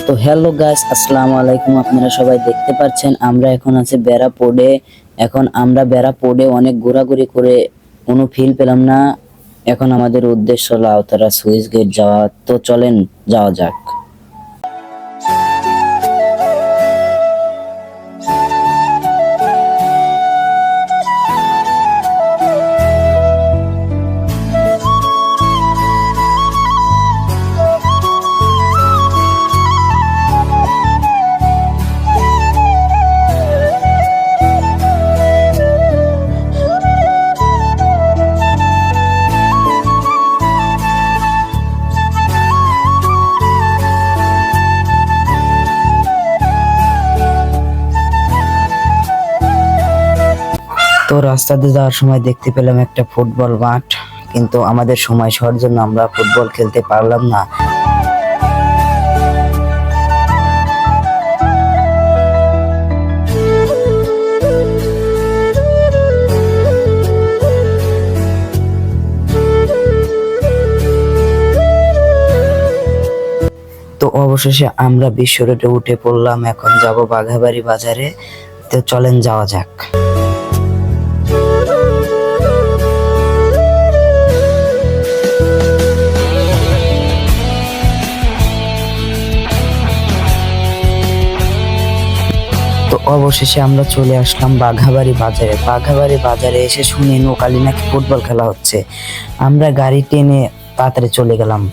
তো hello guys, আসসালামু আলাইকুম। আপনারা সবাই দেখতে পাচ্ছেন আমরা এখন আছি বেড়াপোডে। এখন আমরা বেড়াপোডে অনেক ঘোরাঘুরি করে কোনো ফিল পেলাম না। এখন আমাদের উদ্দেশ্য লাউতারা সুইচ গেট যাওয়া। তো চলেন যাওয়া যাক। তো রাস্তা দিয়ে যাওয়ার সময় দেখতে পেলাম একটা ফুটবল মাঠ, কিন্তু আমাদের সময় হওয়ার জন্য আমরা ফুটবল খেলতে পারলাম না। তো অবশেষে আমরা বিশ্ব রোডে উঠে পড়লাম। এখন যাব বাঘাবাড়ি বাজারে। তো চলেন যাওয়া যাক। তো অবশেষে আমরা চলে আসলাম বাঘাবাড়ি বাজারে। বাঘাবাড়ি বাজারে এসে শুনি নোকালি নাকি ফুটবল খেলা হচ্ছে। আমরা গাড়ি টেনে তাড়াতাড়ি চলে গেলাম।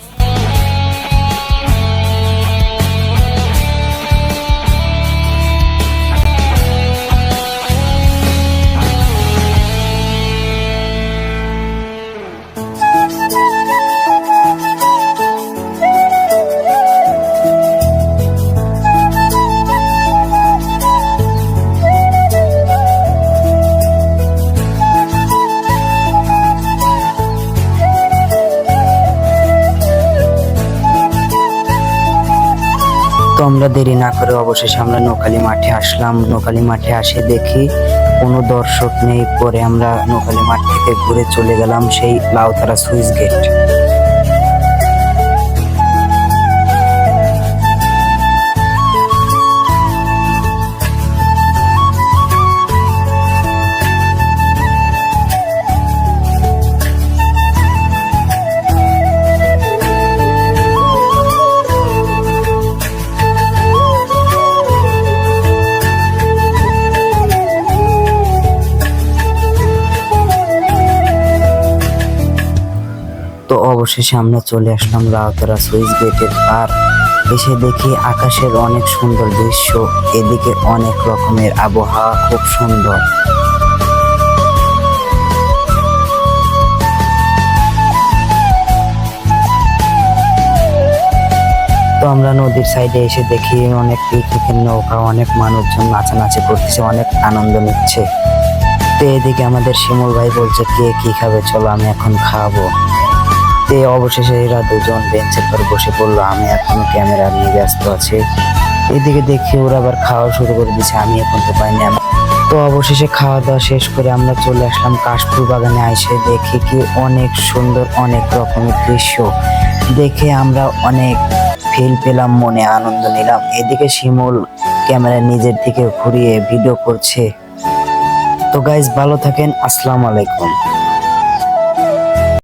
তো আমরা দেরি না করে অবশেষে আমরা নোকালি মাঠে আসলাম। নোকালি মাঠে আসে দেখি কোনো দর্শক নেই। পরে আমরা নোকালি মাঠ থেকে ঘুরে চলে গেলাম সেই লাউতারা সুইচ গেট। তো অবশেষে আমরা চলে আসলাম লাউতারা সুইচ গেটের পার। এসে দেখি আকাশের অনেক সুন্দর দৃশ্য, এদিকে অনেক রকমের আবহাওয়া, খুব সুন্দর। তো আমরা নদীর সাইডে এসে দেখি অনেক পিকনিকের নৌকা, অনেক মানুষজন নাচানাচি করতেছে, অনেক আনন্দ নিচ্ছে। তো এদিকে আমাদের শিমুল ভাই বলছে কে কি খাবে, চলো আমি এখন খাবো। অবশেষে এরা দুজন বেঞ্চের পর বসে পড়লো। আমি এখন ক্যামেরা নিয়ে ব্যস্ত আছি। এদিকে দেখি ওরা আবার খাওয়া শুরু করে দিচ্ছে, আমি এখন তো পাইনি। তো অবশেষে খাওয়া দাওয়া শেষ করে আমরা চলে আসলাম কাশফুল বাগানে। এসে দেখি কি অনেক সুন্দর, অনেক রকমের দৃশ্য দেখে আমরা অনেক ফিল পেলাম, মনে আনন্দ নিলাম। এদিকে শিমুল ক্যামেরা নিজের দিকে ঘুরিয়ে ভিডিও করছে। তো গাইজ ভালো থাকেন, আসসালামু আলাইকুম।